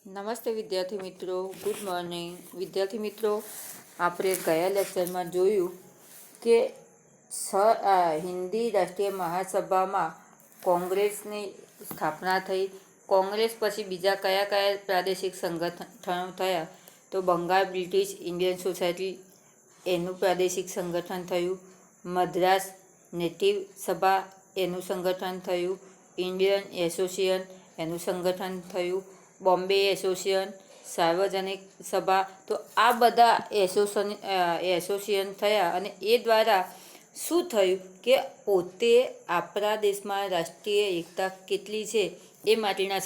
નમસ્તે વિદ્યાર્થી મિત્રો, ગુડ મોર્નિંગ વિદ્યાર્થી મિત્રો. આપણે ગયા લેક્ચરમાં જોયું કે હિન્દી રાષ્ટ્રીય મહાસભામાં કોંગ્રેસની સ્થાપના થઈ. કોંગ્રેસ પછી બીજા કયા કયા પ્રાદેશિક સંગઠનો થયા? તો બંગાળ બ્રિટિશ ઇન્ડિયન સોસાયટી એનું પ્રાદેશિક સંગઠન થયું. મદ્રાસ નેટિવ સભા એનું સંગઠન થયું. ઇન્ડિયન એસોસિએશન એનું સંગઠન થયું. બોમ્બે એસોસિએશન, સાર્વજનિક સભા. તો આ બધા એસોસિએશન થયા અને એ દ્વારા શું થયું કે પોતે આપણા દેશમાં રાષ્ટ્રીય એકતા કેટલી છે એ માટેના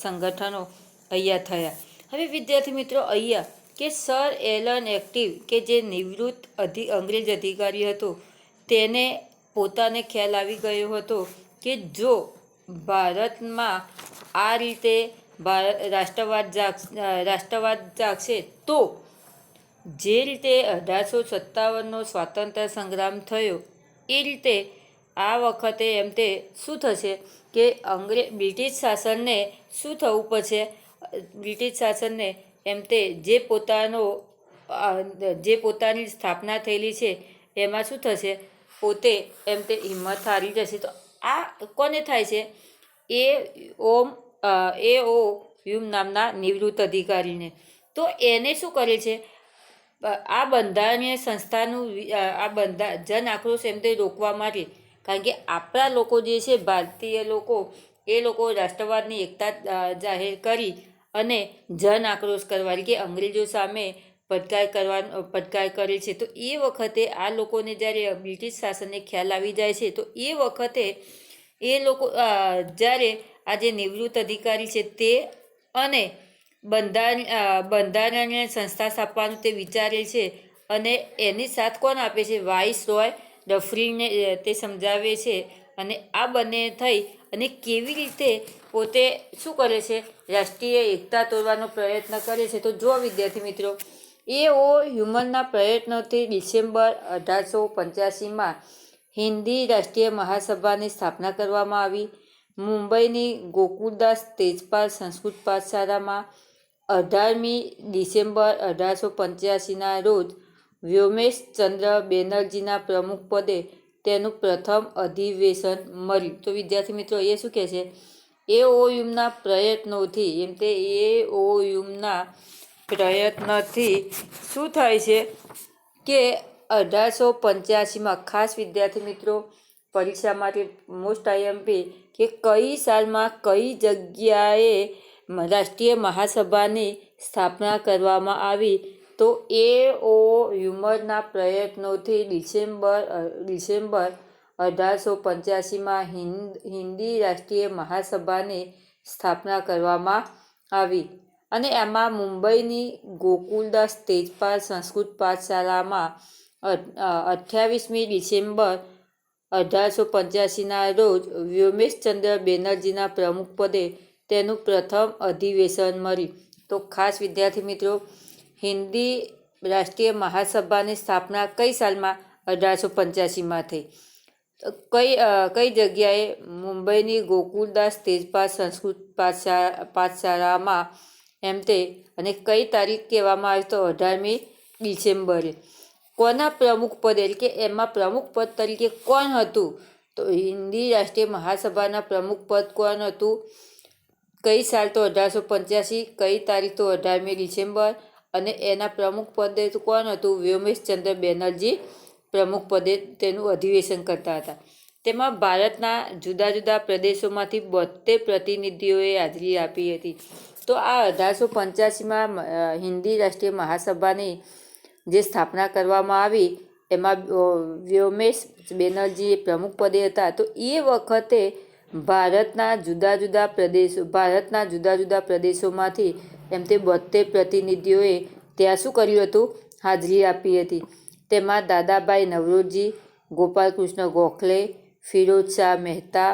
સંગઠનો અહીંયા થયા. હવે વિદ્યાર્થી મિત્રો, અહીંયા કે સર એલન એક્ટિવ કે જે નિવૃત્ત અંગ્રેજ અધિકારી હતો, તેને પોતાને ખ્યાલ આવી ગયો હતો કે જો ભારતમાં આ રીતે રાષ્ટ્રવાદ જાગશે તો જે રીતે 1857નો સ્વાતંત્ર્ય સંગ્રામ થયો એ રીતે આ વખતે એમ તે શું થશે કે બ્રિટિશ શાસનને શું થવું પડશે? બ્રિટિશ શાસનને એમ તે જે પોતાની સ્થાપના થયેલી છે એમાં શું થશે? પોતે એમ તે હિંમત હારી જશે. તો આ કોને થાય છે? ઓ હ્યુમ નામના નિવૃત્ત અધિકારીને. તો એને શું કરે છે? આ બંધારણીય સંસ્થાનું જન આક્રોશ એમ તે રોકવા માટે, કારણ કે આપણા લોકો જે છે ભારતીય લોકો, એ લોકો રાષ્ટ્રવાદની એકતા જાહેર કરી અને જન આક્રોશ કરવાની કે અંગ્રેજો સામે પડકાર કરે છે. તો એ વખતે આ લોકોને જ્યારે બ્રિટિશ શાસનને ખ્યાલ આવી જાય છે, તો એ વખતે એ લોકો જ્યારે આ જે નિવૃત્ત અધિકારી છે તે અને બંધારણીય સંસ્થા સ્થાપવાનું તે વિચારે છે. અને એની સાથ કોણ આપે છે? વાઇસ રોય ડફરીને તે સમજાવે છે. અને આ બંને થઈ અને કેવી રીતે પોતે શું કરે છે? રાષ્ટ્રીય એકતા તોડવાનો પ્રયત્ન કરે છે. તો જો વિદ્યાર્થી મિત્રો, હ્યુમનના પ્રયત્નોથી ડિસેમ્બર 1885માં હિન્દી રાષ્ટ્રીય મહાસભાની સ્થાપના કરવામાં આવી. મુંબઈની ગોકુલદાસ તેજપાલ સંસ્કૃત પાઠશાળામાં 18મી ડિસેમ્બર 1885ના રોજ વ્યોમેશ ચંદ્ર બેનર્જીના પ્રમુખ પદે તેનું પ્રથમ અધિવેશન મળ્યું. તો વિદ્યાર્થી મિત્રો, એ શું કહે છે? એઓયુમના પ્રયત્નોથી શું થાય છે કે 1885માં, ખાસ વિદ્યાર્થી મિત્રો પરીક્ષા માટે મોસ્ટ આઈએમપી, કે કઈ સાલમાં કઈ જગ્યાએ રાષ્ટ્રીય મહાસભાની સ્થાપના કરવામાં આવી? તો હ્યુમરના પ્રયત્નોથી ડિસેમ્બર 1885માં હિન્દી રાષ્ટ્રીય મહાસભાની સ્થાપના કરવામાં આવી. અને એમાં મુંબઈની ગોકુલદાસ તેજપાલ સંસ્કૃત પાઠશાળામાં 28મી ડિસેમ્બર 1885ના રોજ વ્યોમેશચંદ્ર બેનર્જીના પ્રમુખ પદે તેનું પ્રથમ અધિવેશન મળ્યું. તો ખાસ વિદ્યાર્થી મિત્રો, હિન્દી રાષ્ટ્રીય મહાસભાની સ્થાપના કઈ સાલમાં? 1885માં થઈ. કઈ જગ્યાએ? મુંબઈની ગોકુલદાસ તેજપાલ સંસ્કૃત પાઠશાળામાં એમ તે. અને કઈ તારીખ કહેવામાં આવી? તો 18મી ડિસેમ્બરે. કોના પ્રમુખ પદે, એટલે કે એમાં પ્રમુખ પદ તરીકે કોણ હતું? તો હિન્દી રાષ્ટ્રીય મહાસભાના પ્રમુખ પદ કોણ હતું? કઈ સાલ? તો 1885. કઈ તારીખ? તો 18મી ડિસેમ્બર. અને એના પ્રમુખ પદે તો કોણ હતું? વ્યોમેશચંદ્ર બેનર્જી પ્રમુખ પદે તેનું અધિવેશન કરતા હતા. તેમાં ભારતના જુદા જુદા પ્રદેશોમાંથી 72 પ્રતિનિધિઓએ હાજરી આપી હતી. તો આ 1885માં હિન્દી રાષ્ટ્રીય મહાસભાની જે સ્થાપના કરવામાં આવી એમાં વ્યોમેશ બેનર્જી પ્રમુખ પદે હતા. તો એ વખતે ભારતના જુદા જુદા પ્રદેશોમાંથી એમ તે 72 પ્રતિનિધિઓએ ત્યાં શું કર્યું હતું? હાજરી આપી હતી. તેમાં દાદાભાઈ નવરોજી, ગોપાલકૃષ્ણ ગોખલે, ફિરોઝ શાહ મહેતા,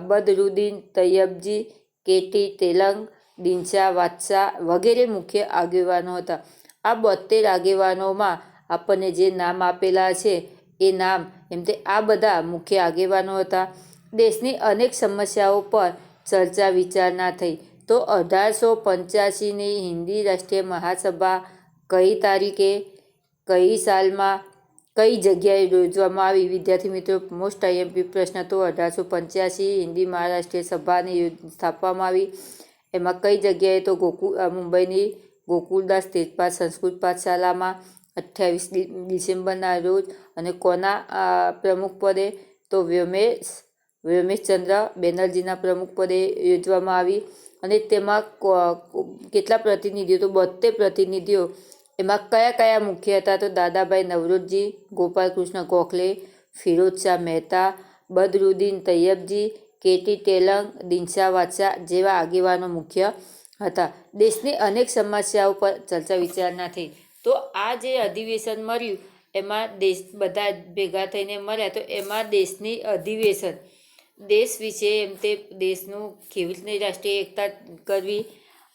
બદરુદ્દીન તૈયબજી, કેટી તેલંગ, દિનશા વાત્સા વગેરે મુખ્ય આગેવાનો હતા. આ 72 આગેવાનોમાં આપણને જે નામ આપેલા છે એ નામ એમ તે આ બધા મુખ્ય આગેવાનો હતા. દેશની અનેક સમસ્યાઓ પર ચર્ચા વિચારણા થઈ. તો 1885ની હિન્દી રાષ્ટ્રીય મહાસભા કઈ તારીખે, કઈ સાલમાં, કઈ જગ્યાએ યોજવામાં આવી? વિદ્યાર્થી મિત્રો, મોસ્ટ આઈએમપી પ્રશ્ન. તો 1885 હિન્દી મહારાષ્ટ્રીય સભાની સ્થાપવામાં આવી. એમાં કઈ જગ્યાએ? તો મુંબઈની ગોકુલદાસ તેજપાલ સંસ્કૃત પાઠશાલામાં 28 ડિસેમ્બરના રોજ. અને કોના પ્રમુખ પદે? તો વ્યોમેશચંદ્ર બેનર્જીના પ્રમુખ પદે યોજવામાં આવી. અને તેમાં કેટલા પ્રતિનિધિઓ? તો 72 પ્રતિનિધિઓ. એમાં કયા કયા મુખ્ય હતા? તો દાદાભાઈ નવરોજી, ગોપાલકૃષ્ણ ગોખલે, ફિરોઝશાહ મહેતા, બદરુદ્દીન તૈયબજી, કેટી તેલંગ, દિનશા વાત્સા જેવા આગેવાનો મુખ્ય હતા. દેશની અનેક સમસ્યાઓ પર ચર્ચા વિચારણા થઈ. તો આ જે અધિવેશન મળ્યું એમાં બધા ભેગા થઈને મળ્યા. તો એમાં દેશની અધિવેશન, દેશ વિશે, એમ તે દેશનું કેવી રીતે રાષ્ટ્રીય એકતા કરવી,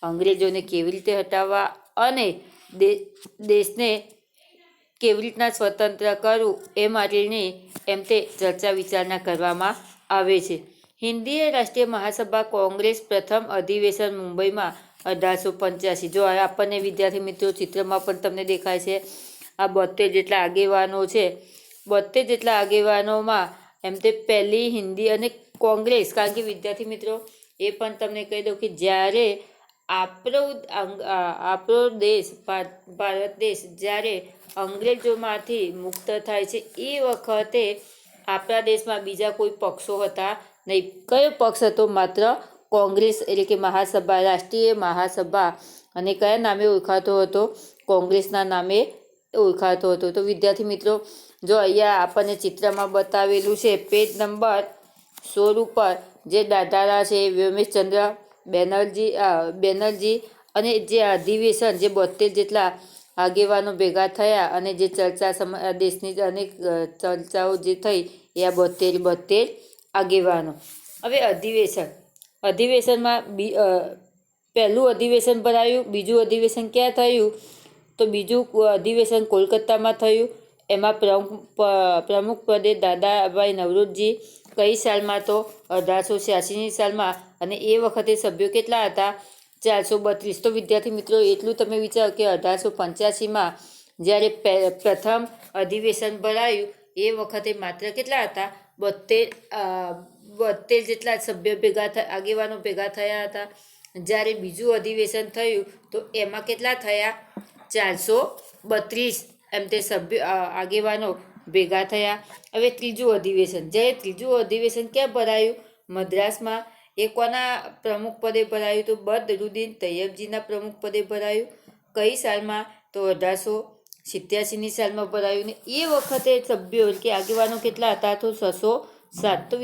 અંગ્રેજોને કેવી રીતે હટાવવા અને દેશને કેવી રીતના સ્વતંત્ર કરવું એ માટેની એમ તે ચર્ચા વિચારણા કરવામાં આવે છે. હિન્દી રાષ્ટ્રીય મહાસભા કોંગ્રેસ પ્રથમ અધિવેશન મુંબઈમાં 1885. જો આપણને વિદ્યાર્થી મિત્રો ચિત્રમાં પણ તમને દેખાય છે આ 72 જેટલા આગેવાનો છે. 72 જેટલા આગેવાનોમાં એમ તે પહેલી હિન્દી અને કોંગ્રેસ, કારણ કે વિદ્યાર્થી મિત્રો એ પણ તમને કહી દઉં કે જ્યારે આપણો દેશ ભારત દેશ જ્યારે અંગ્રેજોમાંથી મુક્ત થાય છે એ વખતે આપણા દેશમાં બીજા કોઈ પક્ષો હતા નહીં. કયો પક્ષ હતો? માત્ર કોંગ્રેસ, એટલે કે મહાસભા, રાષ્ટ્રીય મહાસભા. અને કયા નામે ઓળખાતો હતો? કોંગ્રેસના નામે ઓળખાતો હતો. તો વિદ્યાર્થી મિત્રો જો અહીંયા આપણને ચિત્રમાં બતાવેલું છે પેજ નંબર 16 ઉપર, જે દાદારા છે વ્યોમેશચંદ્ર બેનર્જી અને જે અધિવેશન, જે 72 જેટલા આગેવાનો ભેગા થયા અને જે દેશની અનેક ચર્ચાઓ જે થઈ એ આ 72 આગેવાનો. હવે અધિવેશનમાં પહેલું અધિવેશન ભરાયું. બીજું અધિવેશન ક્યાં થયું? તો બીજું અધિવેશન કોલકાતામાં થયું. એમાં પ્રમુખ પદે દાદાભાઈ નવરોજી. કઈ સાલમાં? તો 1886ની સાલમાં. અને એ વખતે સભ્યો કેટલા હતા? 432. તો વિદ્યાર્થી મિત્રો એટલું તમે વિચારો કે 1885માં જ્યારે પ્રથમ અધિવેશન ભરાયું એ વખતે માત્ર કેટલા હતા? 72 જેટલા સભ્યો આગેવાનો ભેગા થયા હતા. જ્યારે બીજું અધિવેશન થયું તો એમાં કેટલા થયા? 432 એમ તે આગેવાનો ભેગા થયા. હવે ત્રીજું અધિવેશન, જ્યારે ત્રીજું અધિવેશન ક્યાં ભરાયું? મદ્રાસમાં. એ કોના પ્રમુખ પદે ભરાયું? તો બદરુદ્દીન તૈયબજીના પ્રમુખ પદે ભરાયું. કઈ સાલમાં? તો 1887ની સાલમાં ભરાયું. ને એ વખતે સભ્યો એટલે કે આગેવાનો કેટલા હતા? તો 607. તો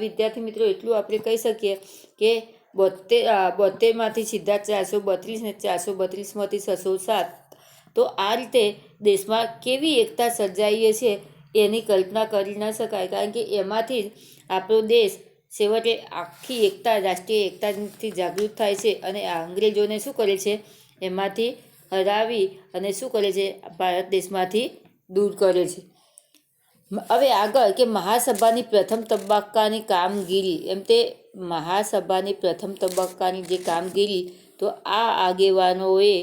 વિદ્યાર્થી મિત્રો એટલું આપણે કહી શકીએ કે 72માંથી સીધા 432 ને 432માંથી 607. તો આ રીતે દેશમાં કેવી એકતા સર્જાઈ છે એની કલ્પના કરી ન શકાય, કારણ કે એમાંથી જ આપણો દેશ છેવટે આખી એકતા, રાષ્ટ્રીય એકતાથી જાગૃત થાય છે અને આ અંગ્રેજોને શું કરે છે? એમાંથી હરાવી અને શું કરે છે? ભારત દેશમાંથી દૂર કરે છે. હવે આગળ કે મહાસભાની પ્રથમ તબક્કાની કામગીરી, એમ તે મહાસભાની પ્રથમ તબક્કાની જે કામગીરી, તો આ આગેવાનોએ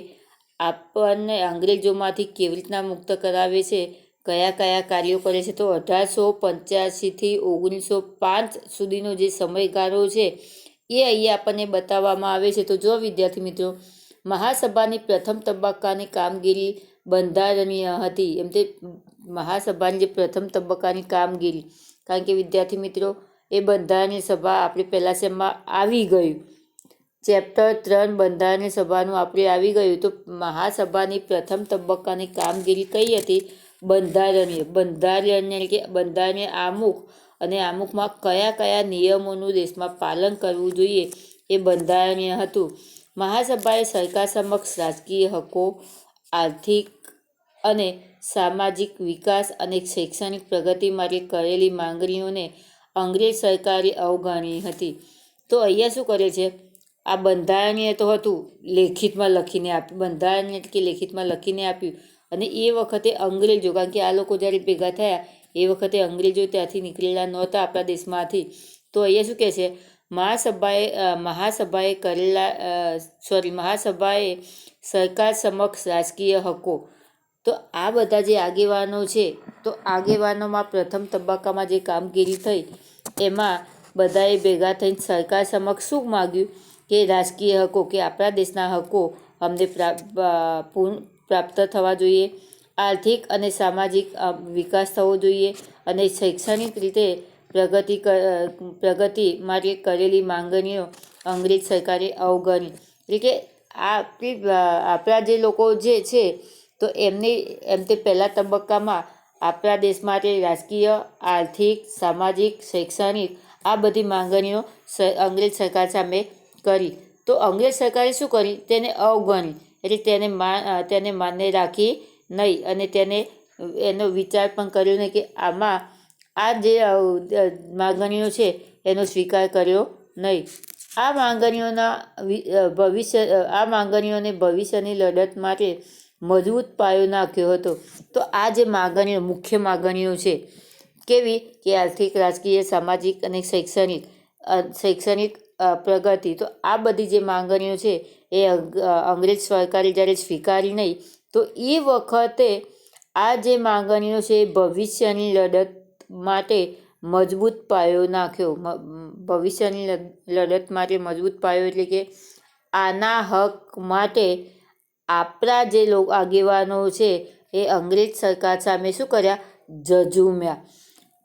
આપણને અંગ્રેજોમાંથી કેવી રીતના મુક્ત કરાવે છે, કયા કયા કાર્યો કરે છે? તો 1885થી 1905 સુધીનો જે સમયગાળો છે એ અહીંયા આપણને બતાવવામાં આવે છે. તો જો વિદ્યાર્થી મિત્રો મહાસભાની પ્રથમ તબક્કાની કામગીરી બંધારણીય હતી. એમ તે મહાસભાની જે પ્રથમ તબક્કાની કામગીરી, કારણ કે વિદ્યાર્થી મિત્રો એ બંધારણીય સભા આપણે પહેલા સેમમાં આવી ગયું. ચેપ્ટર 3 બંધારણીય સભાનું આપણે આવી ગયું. તો મહાસભાની પ્રથમ તબક્કાની કામગીરી કઈ હતી? બંધારણીય એટલે કે બંધારણીય આમુખ, અને આમુખમાં કયા કયા નિયમોનું દેશમાં પાલન કરવું જોઈએ એ બંધારણીય હતું. મહાસભાએ સરકાર સમક્ષ રાજકીય હકો, આર્થિક અને સામાજિક વિકાસ અને શૈક્ષણિક પ્રગતિ માટે કરેલી માંગણીઓને અંગ્રેજ સરકારે અવગણી હતી. તો અહીંયા શું કરે છે? આ બંધારણીય તો હતું, લેખિતમાં લખીને આપ્યું. બંધારણીય કે લેખિતમાં લખીને આપ્યું. અને એ વખતે અંગ્રેજો, કારણ કે આ લોકો જ્યારે ભેગા થયા એ વખતે અંગ્રેજો ત્યાંથી નીકળેલા નહોતા આપણા દેશમાંથી. તો અહીંયા શું કહે છે? મહાસભાએ સરકાર સમક્ષ રાજકીય હકો. તો આ બધા જે આગેવાનો છે, તો આગેવાનોમાં પ્રથમ તબક્કામાં જે કામગીરી થઈ એમાં બધાએ ભેગા થઈને સરકાર સમક્ષ શું માગ્યું કે રાજકીય હકો, કે આપણા દેશના હકો અમને પ્રાપ્ત થવા જોઈએ, આર્થિક અને સામાજિક વિકાસ થવો જોઈએ, અને શૈક્ષણિક રીતે પ્રગતિ માટે કરેલી માંગણીઓ અંગ્રેજ સરકારે અવગણી. એટલે કે આપણા જે લોકો જે છે તો એમ તે પહેલા તબક્કામાં આપણા દેશ માટે રાજકીય, આર્થિક, સામાજિક, શૈક્ષણિક આ બધી માંગણીઓ અંગ્રેજ સરકાર સામે કરી. તો અંગ્રેજ સરકારે શું કરી? તેને અવગણી, એટલે તેને માન્ય રાખી નહીં, અને એનો વિચાર પણ કર્યો નહીં કે આમાં આ જે માંગણીઓ છે એનો સ્વીકાર કર્યો નહીં. આ માંગણીઓને ભવિષ્યની લડત માટે મજબૂત પાયો નાખ્યો હતો. તો આ જે માંગણીઓ, મુખ્ય માંગણીઓ છે, કેવી કે આર્થિક, રાજકીય, સામાજિક અને શૈક્ષણિક પ્રગતિ. તો આ બધી જે માંગણીઓ છે એ અંગ્રેજ સરકારે જ્યારે સ્વીકારી નહીં, તો એ વખતે આ જે માંગણીઓ છે એ ભવિષ્યની લડત માટે મજબૂત પાયો નાખ્યો. ભવિષ્યની લડત માટે મજબૂત પાયો એટલે કે આના હક માટે આપણા જે આગેવાનો છે એ અંગ્રેજ સરકાર સામે શું કર્યા? ઝઝૂમ્યા.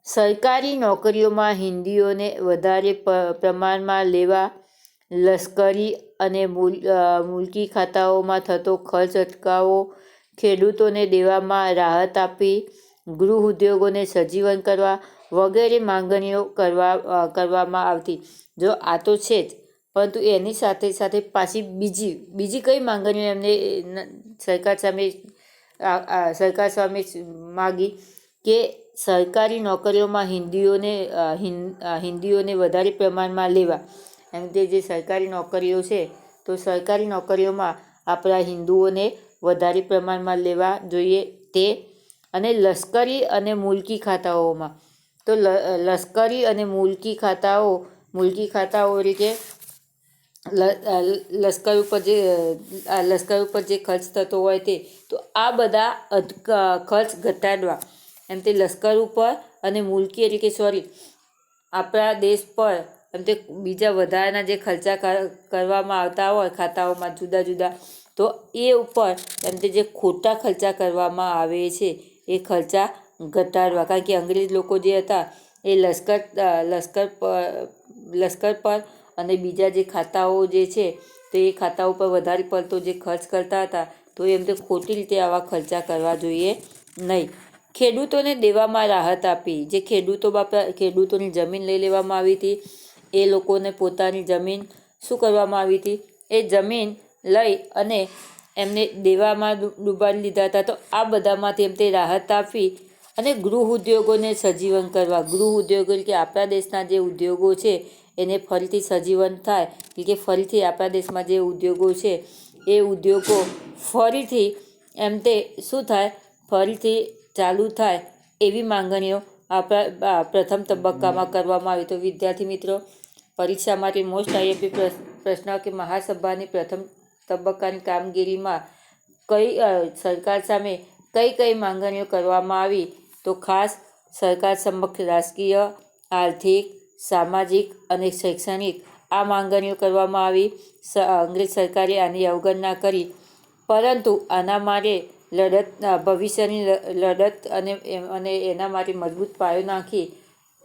સરકારી નોકરીઓમાં હિન્દીઓને વધારે પ્રમાણમાં લેવા, લશ્કરી અને મુલકી ખાતાઓમાં થતો ખર્ચ અટકાવવો, ખેડૂતોને દેવામાં રાહત આપવી, ગૃહ ઉદ્યોગોને સજીવન કરવા વગેરે માંગણીઓ કરવામાં આવતી. જો આ તો છે જ, પરંતુ એની સાથે સાથે પાછી બીજી કઈ માંગણીઓ એમને સરકાર સામે માગી કે સરકારી નોકરીઓમાં હિન્દીઓને વધારે પ્રમાણમાં લેવા. એમ કે જે સરકારી નોકરીઓ છે તો સરકારી નોકરીઓમાં આપણા હિન્દુઓને વધારે પ્રમાણમાં લેવા જોઈએ તે, અને લશ્કરી અને મુલકી ખાતાઓમાં. તો લશ્કરી અને મુલકી ખાતાઓ એટલે કે લશ્કર ઉપર જે ખર્ચ થતો હોય તે, તો આ બધા ખર્ચ ઘટાડવા. એમ તે લશ્કર ઉપર અને મુલકી એટલે કે આપણા દેશ પર એમ તે બીજા વધારાના જે ખર્ચા કરવામાં આવતા હોય ખાતાઓમાં જુદા જુદા, તો એ ઉપર એમ તે જે ખોટા ખર્ચા કરવામાં આવે છે એ ખર્ચા ઘટાડવા. કારણ કે અંગ્રેજ લોકો જે હતા એ લશ્કર પર અને બીજા જે ખાતાઓ જે છે તો એ ખાતાઓ પર વધારે પડતો જે ખર્ચ કરતા હતા, તો એમ તો ખોટી રીતે આવા ખર્ચા કરવા જોઈએ નહીં. ખેડૂતોને દેવામાં રાહત આપી. જે ખેડૂતોની જમીન લઈ લેવામાં આવી હતી, એ લોકોને પોતાની જમીન શું કરવામાં આવી હતી? એ જમીન લઈ અને એમને દેવામાં ડૂબાડી દીધા હતા. તો આ બધામાંથી એમ તે રાહત આપવી, અને ગૃહ ઉદ્યોગોને સજીવન કરવા. ગૃહ ઉદ્યોગો એટલે કે આપણા દેશના જે ઉદ્યોગો છે એને ફરીથી સજીવન થાય, એટલે કે ફરીથી આપણા દેશમાં જે ઉદ્યોગો છે એ ઉદ્યોગો ફરીથી એમ તે શું થાય? ફરીથી ચાલુ થાય એવી માંગણીઓ આપણા પ્રથમ તબક્કામાં કરવામાં આવી. તો વિદ્યાર્થી મિત્રો, પરીક્ષા માટે મોસ્ટ આઈએમપી પ્રશ્ન કે મહાસભાની પ્રથમ તબક્કાની કામગીરીમાં સરકાર સામે કઈ માંગણીઓ કરવામાં આવી? તો ખાસ સરકાર સમક્ષ રાજકીય, આર્થિક, સામાજિક અને શૈક્ષણિક આ માંગણીઓ કરવામાં આવી. અંગ્રેજ સરકારે આની અવગણના કરી, પરંતુ આના માટે ભવિષ્યની લડત અને એના માટે મજબૂત પાયો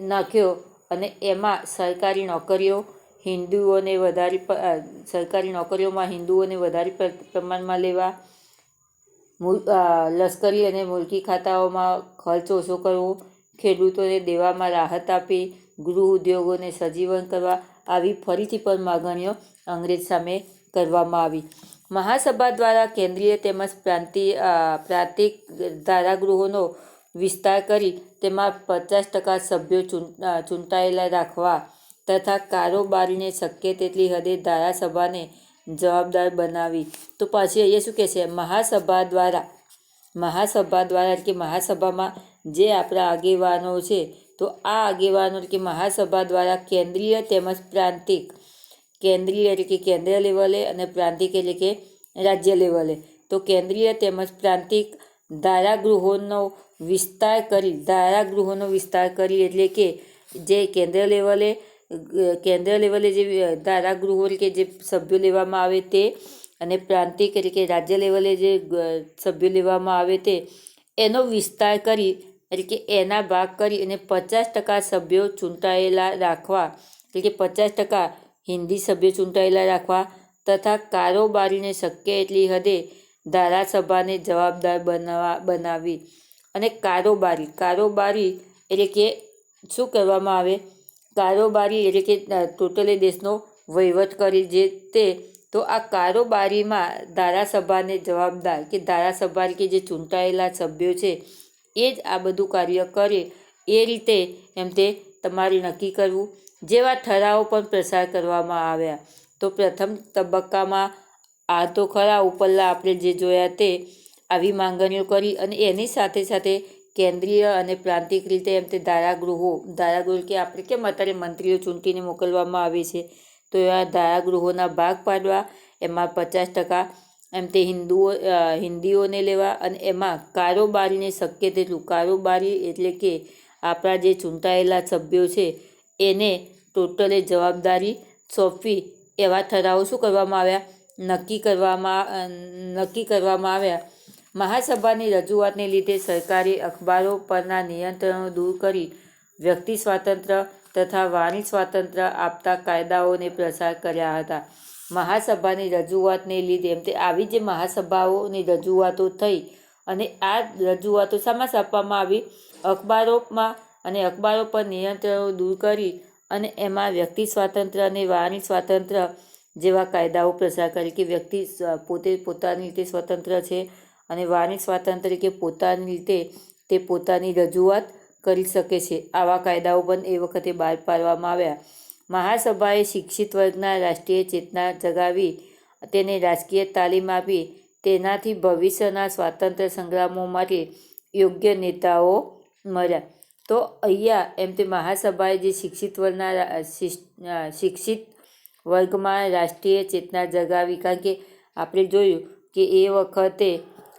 નાખ્યો, અને એમાં સરકારી નોકરીઓમાં હિન્દુઓને વધારે પ્રમાણમાં લેવા, લશ્કરી અને મુલકી ખાતાઓમાં ખર્ચ ઓછો કરવો, ખેડૂતોને દેવામાં રાહત આપી, ગૃહ ઉદ્યોગોને સજીવન કરવા, આવી ફરીથી પણ માંગણીઓ અંગ્રેજ સામે કરવામાં આવી. મહાસભા દ્વારા કેન્દ્રીય તેમજ પ્રાંતિક ધારાગૃહોનો વિસ્તાર કરી તેમાં 50% સભ્યો ચૂંટાયેલા રાખવા તથા કારોબારીને શક્ય તેટલી હદે ધારાસભાને જવાબદાર બનાવી. તો પાછી અહીંયા શું કહે છે? મહાસભા દ્વારા એટલે કે મહાસભામાં જે આપણા આગેવાનો છે તો આ આગેવાનો કે મહાસભા દ્વારા કેન્દ્રીય તેમજ પ્રાંતિક, કેન્દ્રીય એટલે કે કેન્દ્ર લેવલે અને પ્રાંતિક એટલે કે રાજ્ય લેવલે, તો કેન્દ્રીય તેમજ પ્રાંતિક ધારાગૃહોનો વિસ્તાર કરી એટલે કે જે કેન્દ્ર લેવલે જે ધારાગૃહો કે જે સભ્યો લેવામાં આવે તે, અને પ્રાંતિક એટલે કે રાજ્ય લેવલે જે સભ્યો લેવામાં આવે તે, એનો વિસ્તાર કરી એટલે કે એના ભાગ કરી અને 50% સભ્યો ચૂંટાયેલા રાખવા, એટલે કે 50% હિન્દી સભ્યો ચૂંટાયેલા રાખવા તથા કારોબારીને શક્ય એટલી હદે ધારાસભાને જવાબદાર બનાવી. અને કારોબારી એટલે કે શું કરવામાં આવે, કારોબારી એટલે કે ટોટલી દેશનો વહીવટ કરી જે તે, તો આ કારોબારીમાં ધારાસભાને જવાબદાર કે ધારાસભા કે જે ચૂંટાયેલા સભ્યો છે એ જ આ બધું કાર્ય કરે એ રીતે એમ તે તમારે નક્કી કરવું. જેવા ઠરાવો પણ પસાર કરવામાં આવ્યા. તો પ્રથમ તબક્કામાં આ તો ખરા ઉપરલા આપણે જે જોયા તે આવી માંગણીઓ કરી, અને એની સાથે સાથે કેન્દ્રીય અને પ્રાંતિક રીતે એમ તે ધારાગૃહો કે આપણે કેમ અત્યારે મંત્રીઓ ચૂંટીને મોકલવામાં આવે છે, તો એવા ધારાગૃહોના ભાગ પાડવા, એમાં 50% એમ તે હિન્દીઓને લેવા, અને એમાં કારોબારીને શક્ય તેટલું, કારોબારી એટલે કે આપણા જે ચૂંટાયેલા સભ્યો છે એને ટોટલી જવાબદારી સોંપવી. એવા ઠરાવો શું કરવામાં આવ્યા, નક્કી કરવામાં આવ્યા. મહાસભાની રજૂઆતને લીધે સરકારે અખબારો પરના નિયંત્રણો દૂર કરી વ્યક્તિ સ્વાતંત્ર્ય તથા વાણી સ્વાતંત્ર્ય આપતા કાયદાઓને પસાર કર્યા હતા. મહાસભાની રજૂઆતને લીધે એમ તે આવી જે મહાસભાઓની રજૂઆતો થઈ, અને આ રજૂઆતો શામાં છાપવામાં આવી, અખબારોમાં, અને અખબારો પર નિયંત્રણો દૂર કરી અને એમાં વ્યક્તિ સ્વાતંત્ર્ય અને વાણી સ્વાતંત્ર્ય જેવા કાયદાઓ પસાર કરી કે વ્યક્તિ પોતે પોતાની રીતે સ્વતંત્ર છે, અને વાણી સ્વાતંત્ર્ય કે પોતાની રીતે તે પોતાની રજૂઆત કરી શકે છે. આવા કાયદાઓ પણ એ વખતે બહાર પાડવામાં આવ્યા. મહાસભાએ શિક્ષિત વર્ગના રાષ્ટ્રીય ચેતના જગાવી તેને રાજકીય તાલીમ આપી. તેનાથી ભવિષ્યના સ્વાતંત્ર્ય સંગ્રામો માટે યોગ્ય નેતાઓ મળ્યા. તો અહીંયા એમ તે મહાસભાએ જે શિક્ષિત વર્ગમાં રાષ્ટ્રીય ચેતના જગાવી, કારણ કે આપણે જોયું કે એ વખતે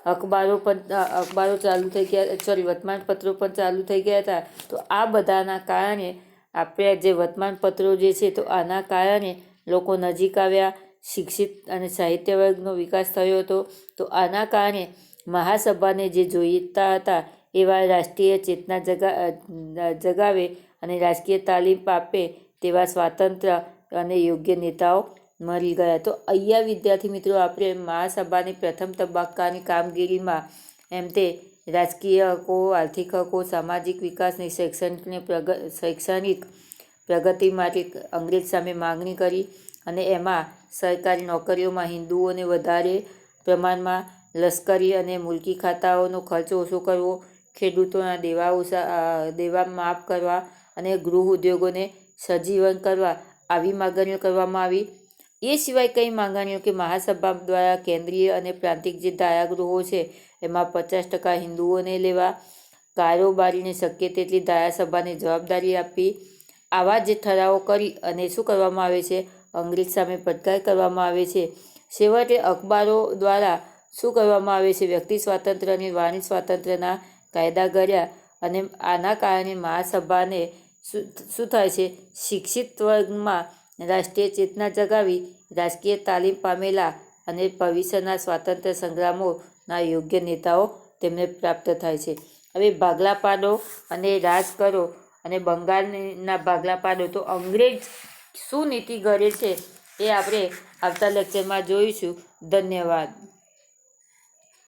અખબારો ચાલુ થઈ ગયા, વર્તમાનપત્રો પણ ચાલુ થઈ ગયા હતા. તો આ બધાના કારણે આપણે જે વર્તમાનપત્રો જે છે તો આના કારણે લોકો નજીક આવ્યા, શિક્ષિત અને સાહિત્ય વર્ગનો વિકાસ થયો હતો. તો આના કારણે મહાસભાને જે જોઈતા હતા એવા રાષ્ટ્રીય ચેતના જગાવે અને રાજકીય તાલીમ આપે તેવા સ્વાતંત્ર્ય અને યોગ્ય નેતાઓ મળી ગયા. તો અહીંયા વિદ્યાર્થી મિત્રો આપણે મહાસભાની પ્રથમ તબક્કાની કામગીરીમાં એમ તે રાજકીય હકો, આર્થિક હકો, સામાજિક વિકાસની શૈક્ષણિક પ્રગતિ માટે અંગ્રેજ સામે માગણી કરી, અને એમાં સરકારી નોકરીઓમાં હિન્દુઓને વધારે પ્રમાણમાં, લશ્કરી અને મુલકી ખાતાઓનો ખર્ચ ઓછો કરવો, ખેડૂતોના દેવા માફ કરવા, અને ગૃહ ઉદ્યોગોને સજીવન કરવા, આવી માગણીઓ કરવામાં આવી. એ સિવાય કઈ માંગણીઓ કે મહાસભા દ્વારા કેન્દ્રીય અને પ્રાંતિક જે ધારાગૃહો છે એમાં 50% હિન્દુઓને લેવા, કારોબારીને શક્ય તેટલી ધારાસભાને જવાબદારી આપવી. આવા જે ઠરાવો કરી અને શું કરવામાં આવે છે, અંગ્રેજ સામે પડકાર કરવામાં આવે છે. છેવટે અખબારો દ્વારા શું કરવામાં આવે છે, વ્યક્તિ સ્વાતંત્ર્ય અને વાણી સ્વાતંત્ર્યના કાયદા કર્યા, અને આના કારણે મહાસભાને શું થાય છે, શિક્ષિત વર્ગમાં રાષ્ટ્રીય ચેતના જગાવી, રાજકીય તાલીમ પામેલા અને ભવિષ્યના સ્વાતંત્ર્ય સંગ્રામોના યોગ્ય નેતાઓ તેમને પ્રાપ્ત થાય છે. હવે ભાગલા પાડો અને રાજ કરો, અને બંગાળના ભાગલા પાડો. તો અંગ્રેજ શું નીતિ ઘડે છે એ આપણે આવતા લેક્ચરમાં જોઈશું. ધન્યવાદ.